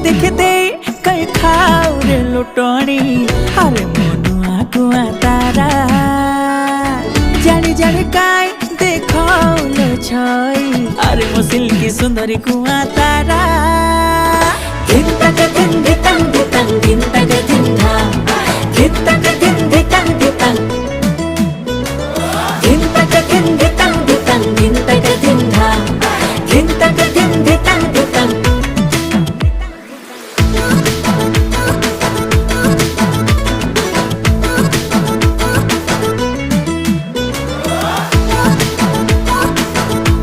देखते कई खाओ रे लुटणी अरे मनुआ कुआ तारा जानी जानी काय देखो लो छई अरे मो सिल्की सुंदरी कुआ तारा